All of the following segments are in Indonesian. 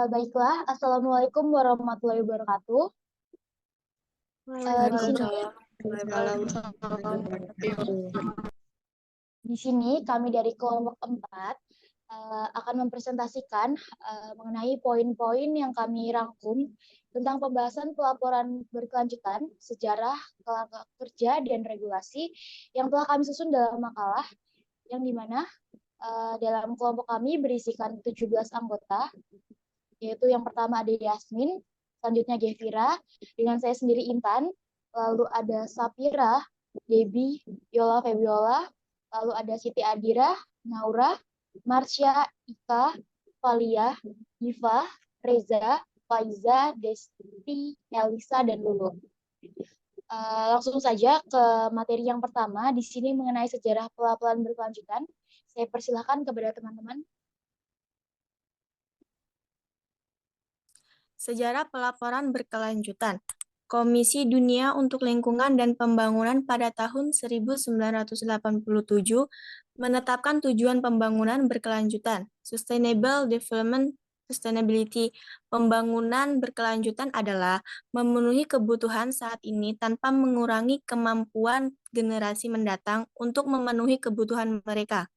Baiklah, Assalamualaikum warahmatullahi wabarakatuh. Di sini, Waalaikumsalam. di sini kami dari kelompok 4 akan mempresentasikan mengenai poin-poin yang kami rangkum tentang pembahasan pelaporan berkelanjutan, sejarah, kerangka kerja, dan regulasi yang telah kami susun dalam makalah yang dimana dalam kelompok kami berisikan 17 anggota, yaitu yang pertama ada Yasmin, selanjutnya Gevira, dengan saya sendiri Intan, lalu ada Sapira, Debbie, Yola Febiola, lalu ada Siti Adira, Naura, Marsha, Ika, Valia, Diva, Reza, Faiza, Desti, Elisa, dan Lulu. Langsung saja ke materi yang pertama, di sini mengenai sejarah pelaporan berkelanjutan. Saya persilahkan kepada teman-teman. Sejarah pelaporan berkelanjutan. Komisi Dunia untuk Lingkungan dan Pembangunan pada tahun 1987 menetapkan tujuan pembangunan berkelanjutan, Sustainable Development Sustainability. Pembangunan berkelanjutan adalah memenuhi kebutuhan saat ini tanpa mengurangi kemampuan generasi mendatang untuk memenuhi kebutuhan mereka.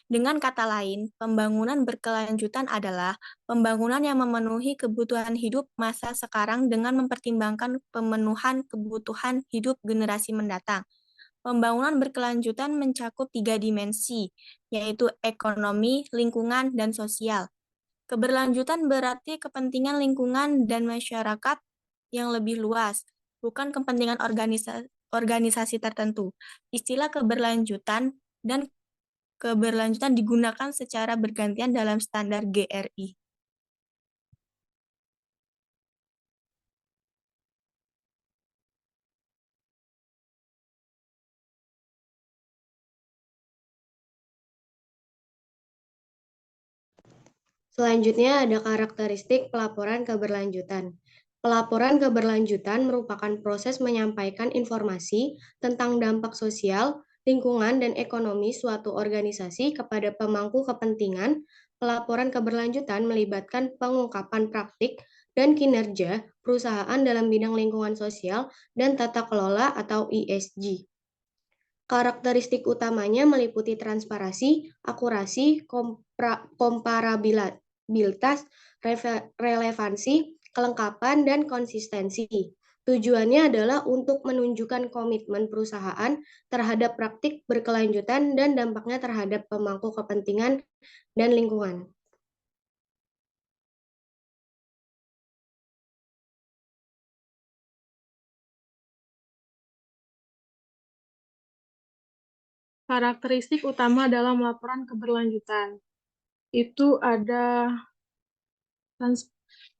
Dengan kata lain, pembangunan berkelanjutan adalah pembangunan yang memenuhi kebutuhan hidup masa sekarang dengan mempertimbangkan pemenuhan kebutuhan hidup generasi mendatang. Pembangunan berkelanjutan mencakup 3 dimensi, yaitu ekonomi, lingkungan, dan sosial. Keberlanjutan berarti kepentingan lingkungan dan masyarakat yang lebih luas, bukan kepentingan organisasi tertentu. Istilah keberlanjutan dan keberlanjutan digunakan secara bergantian dalam standar GRI. Selanjutnya ada karakteristik pelaporan keberlanjutan. Pelaporan keberlanjutan merupakan proses menyampaikan informasi tentang dampak sosial, lingkungan, dan ekonomi suatu organisasi kepada pemangku kepentingan. Pelaporan keberlanjutan melibatkan pengungkapan praktik dan kinerja perusahaan dalam bidang lingkungan sosial dan tata kelola atau ESG. Karakteristik utamanya meliputi transparansi, akurasi, komparabilitas, relevansi, kelengkapan, dan konsistensi. Tujuannya adalah untuk menunjukkan komitmen perusahaan terhadap praktik berkelanjutan dan dampaknya terhadap pemangku kepentingan dan lingkungan. Karakteristik utama dalam laporan keberlanjutan itu ada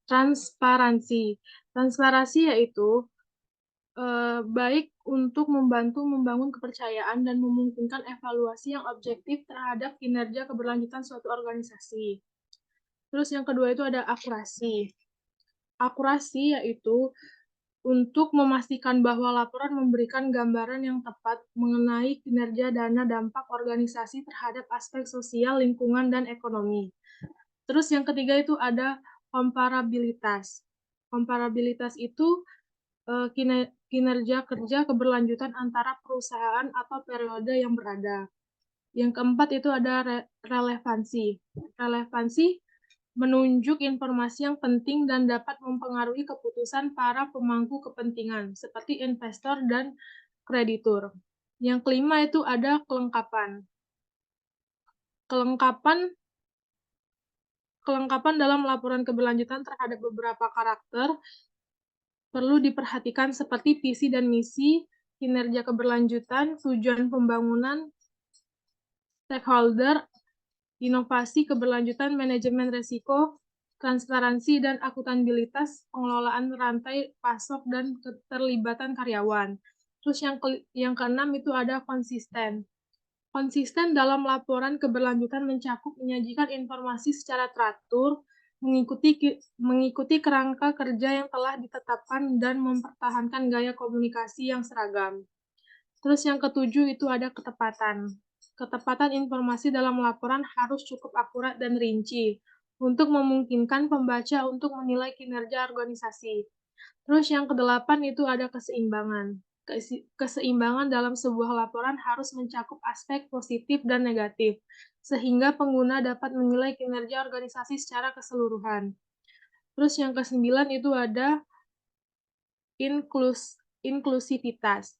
transparansi. Transparansi yaitu baik untuk membantu membangun kepercayaan dan memungkinkan evaluasi yang objektif terhadap kinerja keberlanjutan suatu organisasi. Terus yang kedua itu ada akurasi. Akurasi yaitu untuk memastikan bahwa laporan memberikan gambaran yang tepat mengenai kinerja dana dampak organisasi terhadap aspek sosial, lingkungan, dan ekonomi. Terus yang ketiga itu ada komparabilitas. Komparabilitas itu kinerja kerja keberlanjutan antara perusahaan atau periode yang berada. Yang keempat itu ada relevansi. Relevansi menunjuk informasi yang penting dan dapat mempengaruhi keputusan para pemangku kepentingan, seperti investor dan kreditur. Yang kelima itu ada kelengkapan. Kelengkapan dalam laporan keberlanjutan terhadap beberapa karakter perlu diperhatikan seperti visi dan misi, kinerja keberlanjutan, tujuan pembangunan, stakeholder, inovasi keberlanjutan, manajemen risiko, transparansi dan akuntabilitas, pengelolaan rantai pasok dan keterlibatan karyawan. Terus yang keenam itu ada konsisten. Konsisten dalam laporan keberlanjutan mencakup menyajikan informasi secara teratur, mengikuti kerangka kerja yang telah ditetapkan dan mempertahankan gaya komunikasi yang seragam. Terus yang ketujuh itu ada ketepatan. Ketepatan informasi dalam laporan harus cukup akurat dan rinci untuk memungkinkan pembaca untuk menilai kinerja organisasi. Terus yang kedelapan itu ada keseimbangan. Keseimbangan dalam sebuah laporan harus mencakup aspek positif dan negatif, sehingga pengguna dapat menilai kinerja organisasi secara keseluruhan. Terus yang kesembilan itu ada inklusivitas.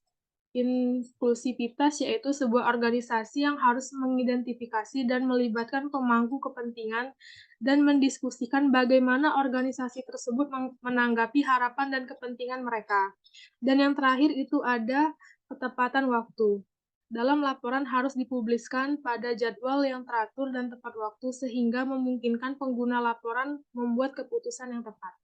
Inklusivitas yaitu sebuah organisasi yang harus mengidentifikasi dan melibatkan pemangku kepentingan dan mendiskusikan bagaimana organisasi tersebut menanggapi harapan dan kepentingan mereka. Dan yang terakhir itu ada ketepatan waktu. Dalam laporan harus dipubliskan pada jadwal yang teratur dan tepat waktu sehingga memungkinkan pengguna laporan membuat keputusan yang tepat.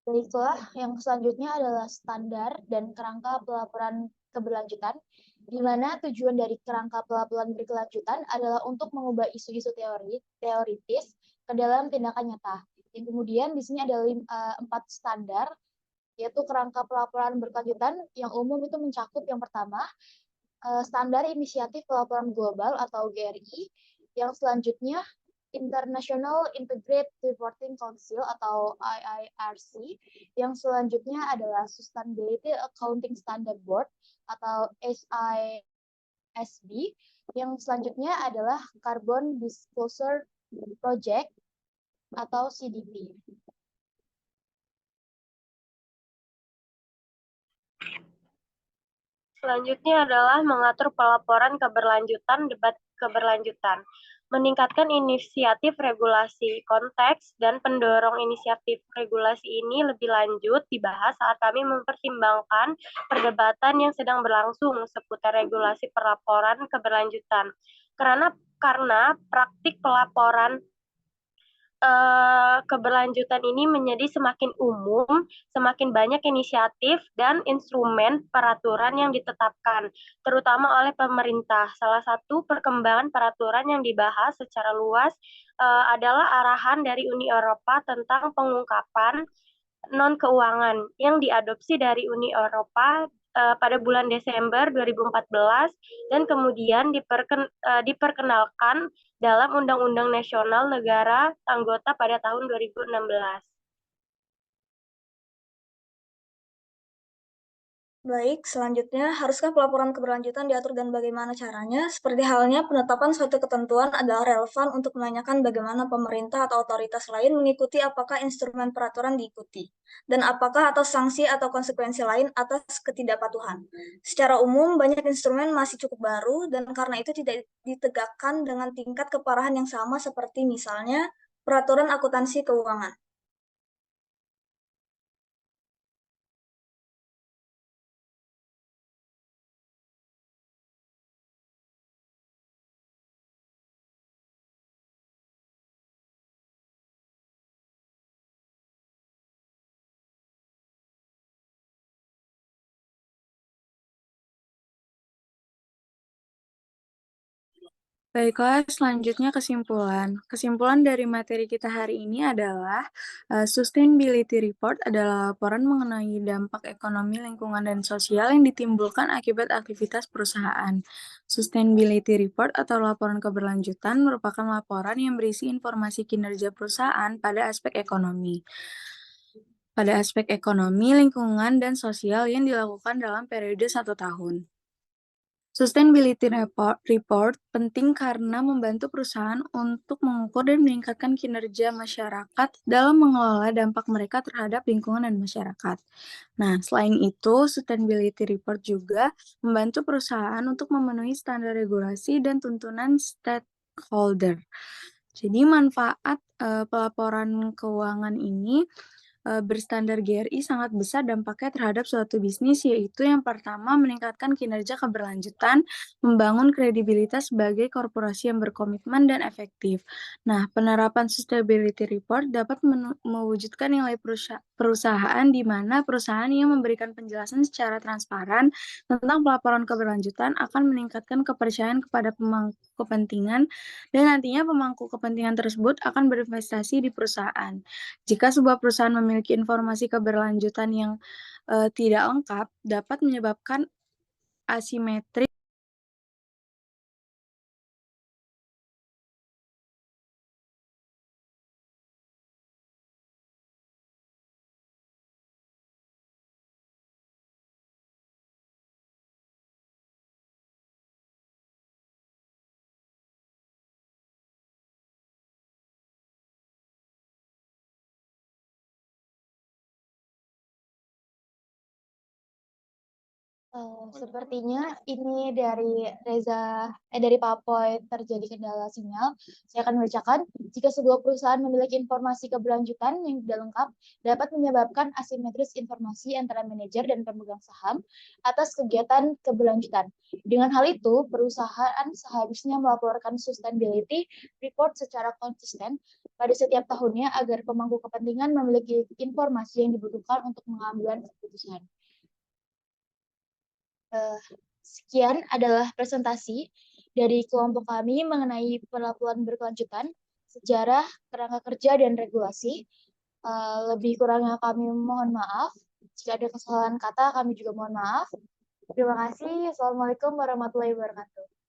Baiklah, yang selanjutnya adalah standar dan kerangka pelaporan keberlanjutan, di mana tujuan dari kerangka pelaporan berkelanjutan adalah untuk mengubah isu-isu teoritis ke dalam tindakan nyata. Dan kemudian di sini ada 4 standar, yaitu kerangka pelaporan berkelanjutan yang umum itu mencakup yang pertama, standar inisiatif pelaporan global atau GRI, yang selanjutnya International Integrated Reporting Council atau IIRC, yang selanjutnya adalah Sustainability Accounting Standard Board atau SISB, yang selanjutnya adalah Carbon Disclosure Project atau CDP. Selanjutnya adalah mengatur pelaporan keberlanjutan, debat keberlanjutan, meningkatkan inisiatif regulasi, konteks, dan pendorong inisiatif regulasi ini lebih lanjut dibahas saat kami mempertimbangkan perdebatan yang sedang berlangsung seputar regulasi pelaporan keberlanjutan. Karena praktik pelaporan keberlanjutan ini menjadi semakin umum, semakin banyak inisiatif dan instrumen peraturan yang ditetapkan, terutama oleh pemerintah. Salah satu perkembangan peraturan yang dibahas secara luas adalah arahan dari Uni Eropa tentang pengungkapan non-keuangan yang diadopsi dari Uni Eropa pada bulan Desember 2014 dan kemudian diperkenalkan dalam Undang-Undang Nasional Negara Anggota pada tahun 2016. Baik, selanjutnya, haruskah pelaporan keberlanjutan diatur dan bagaimana caranya? Seperti halnya penetapan suatu ketentuan adalah relevan untuk menanyakan bagaimana pemerintah atau otoritas lain mengikuti apakah instrumen peraturan diikuti, dan apakah atas sanksi atau konsekuensi lain atas ketidakpatuhan. Secara umum, banyak instrumen masih cukup baru, dan karena itu tidak ditegakkan dengan tingkat keparahan yang sama seperti misalnya peraturan akuntansi keuangan. Baiklah, selanjutnya kesimpulan. Kesimpulan dari materi kita hari ini adalah Sustainability Report adalah laporan mengenai dampak ekonomi, lingkungan, dan sosial yang ditimbulkan akibat aktivitas perusahaan. Sustainability Report atau laporan keberlanjutan merupakan laporan yang berisi informasi kinerja perusahaan pada aspek ekonomi, lingkungan, dan sosial yang dilakukan dalam periode 1 tahun. Sustainability report penting karena membantu perusahaan untuk mengukur dan meningkatkan kinerja masyarakat dalam mengelola dampak mereka terhadap lingkungan dan masyarakat. Nah, selain itu, sustainability report juga membantu perusahaan untuk memenuhi standar regulasi dan tuntunan stakeholder. Jadi manfaat pelaporan keuangan ini berstandar GRI sangat besar dampaknya terhadap suatu bisnis, yaitu yang pertama meningkatkan kinerja keberlanjutan, membangun kredibilitas sebagai korporasi yang berkomitmen dan efektif. Nah, penerapan sustainability report dapat mewujudkan nilai perusahaan di mana perusahaan yang memberikan penjelasan secara transparan tentang pelaporan keberlanjutan akan meningkatkan kepercayaan kepada pemangku kepentingan dan nantinya pemangku kepentingan tersebut akan berinvestasi di perusahaan. Jika sebuah perusahaan memiliki informasi keberlanjutan yang tidak lengkap, dapat menyebabkan asimetrik Sepertinya ini dari PowerPoint terjadi kendala sinyal. Saya akan membacakan, jika sebuah perusahaan memiliki informasi keberlanjutan yang tidak lengkap, dapat menyebabkan asimetris informasi antara manajer dan pemegang saham atas kegiatan keberlanjutan. Dengan hal itu, perusahaan seharusnya melaporkan sustainability report secara konsisten pada setiap tahunnya agar pemangku kepentingan memiliki informasi yang dibutuhkan untuk mengambil keputusan. Sekian adalah presentasi dari kelompok kami mengenai pelaporan berkelanjutan, sejarah, kerangka kerja, dan regulasi. Lebih kurangnya kami mohon maaf. Jika ada kesalahan kata, kami juga mohon maaf. Terima kasih. Assalamualaikum warahmatullahi wabarakatuh.